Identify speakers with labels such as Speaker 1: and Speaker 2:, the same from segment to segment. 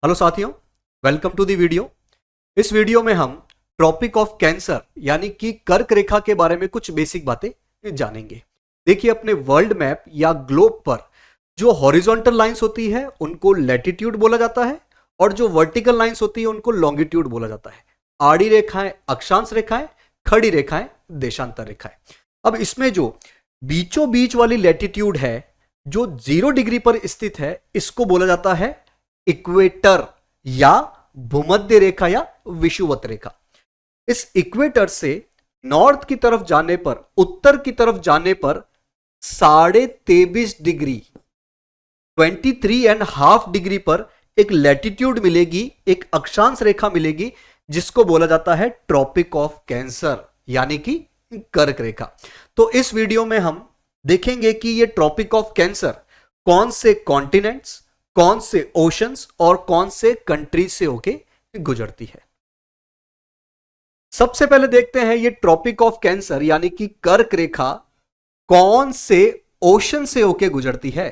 Speaker 1: Hello साथियों, welcome to the video. इस video में हम ट्रॉपिक ऑफ कैंसर यानी कि कर्क रेखा के बारे में कुछ बेसिक बातें जानेंगे। देखिए, अपने वर्ल्ड मैप या ग्लोब पर जो हॉरिजॉन्टल लाइंस होती है उनको लैटिट्यूड बोला जाता है और जो वर्टिकल लाइंस होती है उनको लॉन्गिट्यूड बोला जाता है। आड़ी रेखाएं अक्षांश रेखाएं, खड़ी रेखाएं देशांतर रेखाएं। अब इसमें जो बीचों बीच वाली लैटिट्यूड है जो 0 डिग्री पर स्थित है, इसको बोला जाता है इक्वेटर या भूमध्य रेखा या विषुवत रेखा। इस इक्वेटर से नॉर्थ की तरफ जाने पर, उत्तर की तरफ जाने पर 23.5 डिग्री 23.5 डिग्री पर एक लैटिट्यूड मिलेगी, एक अक्षांश रेखा मिलेगी जिसको बोला जाता है ट्रॉपिक ऑफ कैंसर यानी कि कर्क रेखा। तो इस वीडियो में हम देखेंगे कि ये ट्रॉपिक ऑफ कैंसर कौन से कॉन्टिनेंट्स, कौन से ओशंस और कौन से कंट्रीज से होके गुजरती है। सबसे पहले देखते हैं ये ट्रॉपिक ऑफ कैंसर यानी कि कर्क रेखा कौन से ओशन से होके गुजरती है,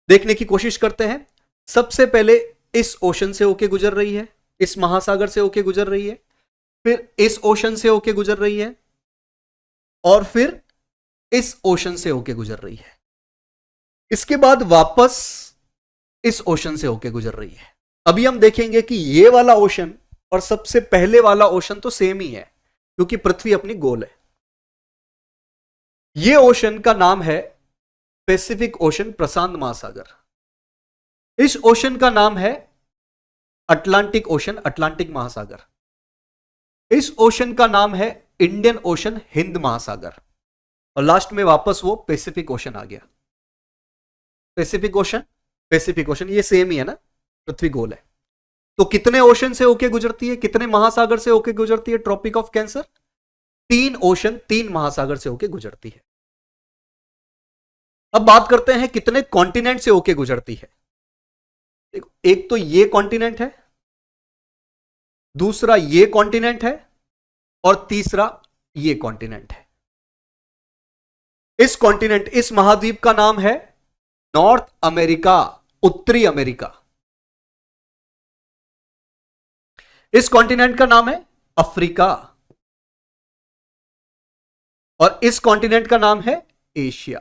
Speaker 1: देखने की कोशिश करते हैं। सबसे पहले इस ओशन से होके गुजर रही है, इस महासागर से होके गुजर रही है, फिर इस ओशन से होके गुजर रही है और फिर इस ओशन से होके गुजर रही है। इसके बाद वापस इस ओशन से होके गुजर रही है। अभी हम देखेंगे कि ये वाला ओशन और सबसे पहले वाला ओशन तो सेम ही है क्योंकि पृथ्वी अपनी गोल है। ये ओशन का नाम है पैसिफिक ओशन, प्रशांत महासागर। इस ओशन का नाम है अटलांटिक ओशन, अटलांटिक महासागर। इस ओशन का नाम है इंडियन ओशन, हिंद महासागर। और लास्ट में वापस वो पैसिफिक ओशन आ गया। पैसिफिक ओशन ये सेम ही है ना, पृथ्वी गोल है। तो कितने ओशन से होके गुजरती है, कितने महासागर से होके गुजरती है ट्रॉपिक ऑफ कैंसर? 3 ओशन, 3 महासागर से होके गुजरती है। अब बात करते हैं कितने कॉन्टिनेंट से होके गुजरती है। देखो, एक तो ये कॉन्टिनेंट है, दूसरा ये कॉन्टिनेंट है और तीसरा ये कॉन्टिनेंट है। इस कॉन्टिनेंट, इस महाद्वीप का नाम है नॉर्थ अमेरिका, उत्तरी अमेरिका। इस कॉन्टिनेंट का नाम है अफ्रीका और इस कॉन्टिनेंट का नाम है एशिया।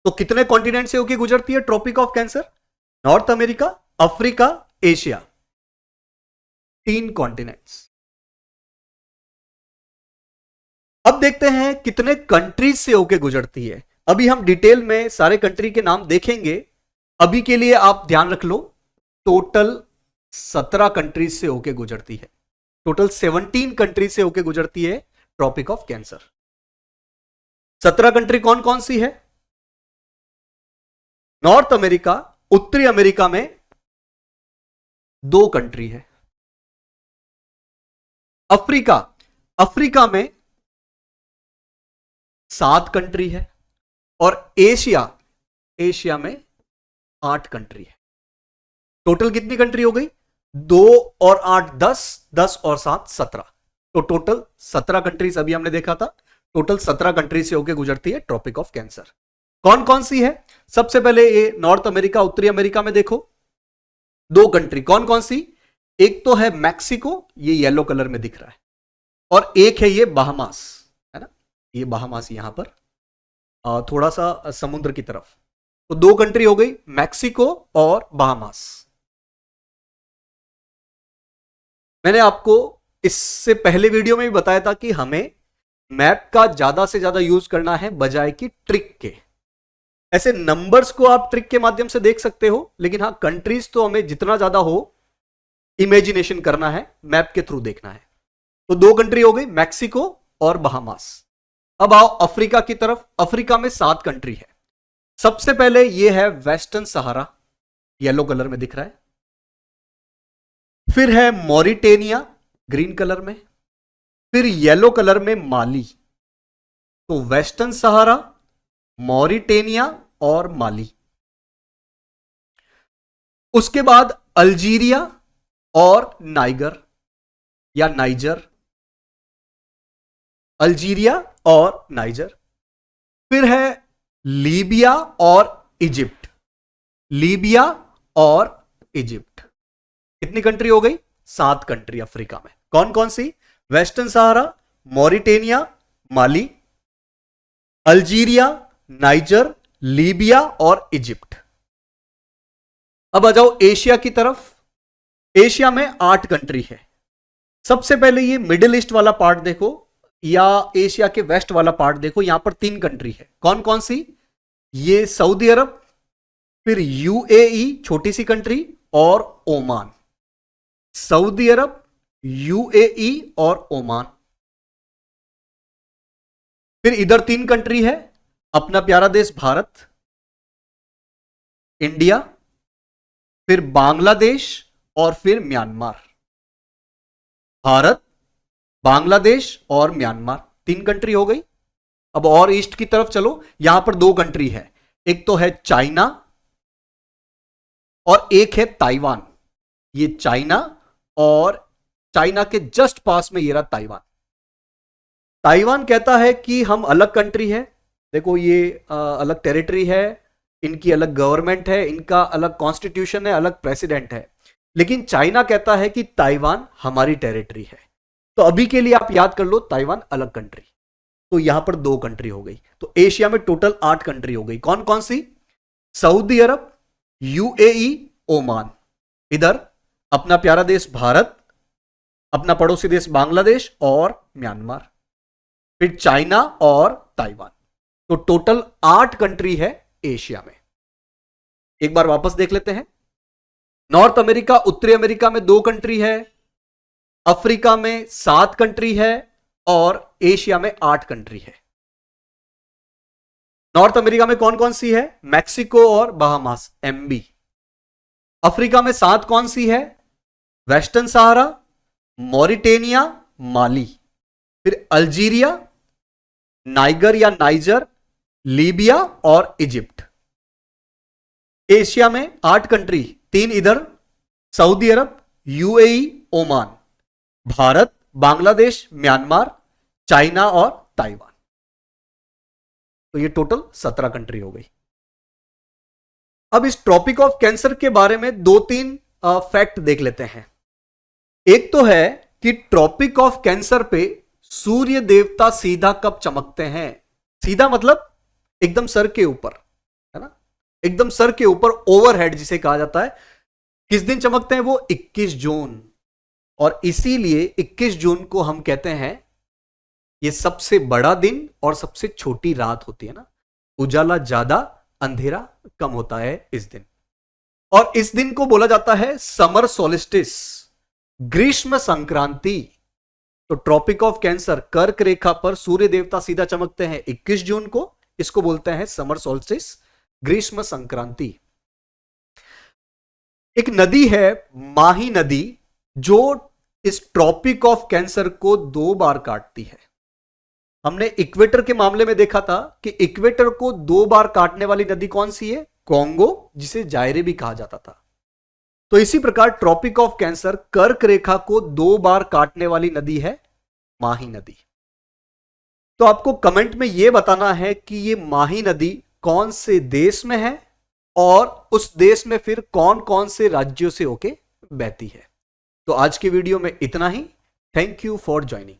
Speaker 1: तो कितने कॉन्टिनेंट से होकर गुजरती है Tropic of Cancer? North America, Africa, Asia, 3 continents. अब देखते हैं कितने कंट्रीज से होकर गुजरती है। अभी हम डिटेल में सारे कंट्री के नाम देखेंगे। अभी के लिए आप ध्यान रख लो, टोटल 17 कंट्रीज से होकर गुजरती है। टोटल 17 कंट्रीज से होकर गुजरती है ट्रॉपिक ऑफ कैंसर। 17 कंट्री कौन कौन सी है? नॉर्थ अमेरिका, उत्तरी अमेरिका में 2 कंट्री है। अफ्रीका में 7 कंट्री है और एशिया में 8 कंट्री है। टोटल कितनी कंट्री हो गई? 2 और 8 10, 10 और 7 17। तो टोटल 17 कंट्रीज अभी हमने देखा था। टोटल 17 कंट्री से होकर गुजरती है ट्रॉपिक ऑफ कैंसर। कौन कौन सी है? सबसे पहले ये नॉर्थ अमेरिका, उत्तरी अमेरिका में देखो 2 कंट्री। कौन कौन सी? एक तो है मैक्सिको, ये येलो कलर में दिख रहा है, और एक है ये बहामास, है ना, ये बहामास यहां पर थोड़ा सा समुद्र की तरफ। तो 2 कंट्री हो गई, मैक्सिको और बहामास। मैंने आपको इससे पहले वीडियो में भी बताया था कि हमें मैप का ज्यादा से ज्यादा यूज करना है बजाय कि ट्रिक के। ऐसे नंबर्स को आप ट्रिक के माध्यम से देख सकते हो, लेकिन हाँ, कंट्रीज तो हमें जितना ज्यादा हो इमेजिनेशन करना है, मैप के थ्रू देखना है। तो 2 कंट्री हो गई, मैक्सिको और बहामास। अब आओ अफ्रीका की तरफ। अफ्रीका में 7 कंट्री है। सबसे पहले यह है वेस्टर्न सहारा, येलो कलर में दिख रहा है। फिर है मॉरिटेनिया, ग्रीन कलर में। फिर येलो कलर में माली। तो वेस्टर्न सहारा, मॉरिटेनिया और माली। उसके बाद अल्जीरिया और नाइगर या नाइजर, अल्जीरिया और नाइजर। फिर है लीबिया और इजिप्ट। लीबिया और इजिप्ट। कितनी कंट्री हो गई? 7 कंट्री अफ्रीका में। कौन कौन सी? वेस्टर्न सहारा, मॉरिटेनिया, माली, अल्जीरिया, नाइजर, लीबिया और इजिप्ट। अब आ जाओ एशिया की तरफ। एशिया में 8 कंट्री है। सबसे पहले ये मिडिल ईस्ट वाला पार्ट देखो, या एशिया के वेस्ट वाला पार्ट देखो, यहां पर 3 कंट्री है। कौन कौन सी? ये सऊदी अरब, फिर यूएई छोटी सी कंट्री, और ओमान। सऊदी अरब, यूएई और ओमान। फिर इधर 3 कंट्री है, अपना प्यारा देश भारत, इंडिया, फिर बांग्लादेश और फिर म्यांमार। भारत, बांग्लादेश और म्यांमार 3 कंट्री हो गई। अब और ईस्ट की तरफ चलो, यहां पर 2 कंट्री है, एक तो है चाइना और एक है ताइवान। ये चाइना, और चाइना के जस्ट पास में ये रहा ताइवान। ताइवान कहता है कि हम अलग कंट्री है, देखो ये अलग टेरिटरी है, इनकी अलग गवर्नमेंट है, इनका अलग कॉन्स्टिट्यूशन है, अलग प्रेसिडेंट है। लेकिन चाइना कहता है कि ताइवान हमारी टेरिटरी है। तो अभी के लिए आप याद कर लो, ताइवान अलग कंट्री। तो यहां पर 2 कंट्री हो गई। तो एशिया में टोटल 8 कंट्री हो गई। कौन कौन सी? सऊदी अरब, यूएई, ओमान, इधर अपना प्यारा देश भारत, अपना पड़ोसी देश बांग्लादेश और म्यांमार, फिर चाइना और ताइवान। तो टोटल 8 कंट्री है एशिया में। एक बार वापस देख लेते हैं। नॉर्थ अमेरिका, उत्तरी अमेरिका में 2 कंट्री है, अफ्रीका में 7 कंट्री है, और एशिया में 8 कंट्री है। नॉर्थ अमेरिका में कौन कौन सी है? मैक्सिको और बहामास, एमबी। अफ्रीका में 7 कौन सी है? वेस्टर्न सहारा, मॉरिटेनिया, माली, फिर अल्जीरिया, नाइगर या नाइजर, लीबिया और इजिप्ट। एशिया में 8 कंट्री, 3 इधर Saudi Arab, UAE, Oman, Bharat, Bangladesh, Myanmar, China और ताइवान। तो ये टोटल 17 कंट्री हो गई। अब इस ट्रॉपिक ऑफ कैंसर के बारे में 2-3 फैक्ट देख लेते हैं। एक तो है कि ट्रॉपिक ऑफ कैंसर पे सूर्य देवता सीधा कब चमकते हैं? सीधा मतलब एकदम सर के ऊपर, है ना, एकदम सर के ऊपर, ओवरहेड जिसे कहा जाता है। किस दिन चमकते हैं वो? 21 जून। और इसीलिए 21 जून को हम कहते हैं ये सबसे बड़ा दिन और सबसे छोटी रात होती है ना, उजाला ज्यादा, अंधेरा कम होता है इस दिन। और इस दिन को बोला जाता है समर सोलिस्टिस, ग्रीष्म संक्रांति। तो ट्रॉपिक ऑफ कैंसर, कर्क रेखा पर सूर्य देवता सीधा चमकते हैं 21 जून को, इसको बोलते हैं समर सोल्स्टिस, ग्रीष्म संक्रांति। एक नदी है माही नदी, जो इस ट्रॉपिक ऑफ कैंसर को 2 बार काटती है। हमने इक्वेटर के मामले में देखा था कि इक्वेटर को 2 बार काटने वाली नदी कौन सी है? कॉन्गो, जिसे जायरे भी कहा जाता था। तो इसी प्रकार ट्रॉपिक ऑफ कैंसर कर्क रेखा को 2 बार काटने वाली नदी है माही नदी। तो आपको कमेंट में यह बताना है कि ये माही नदी कौन से देश में है और उस देश में फिर कौन कौन से राज्यों से होके बहती है। तो आज की वीडियो में इतना ही। Thank you for joining.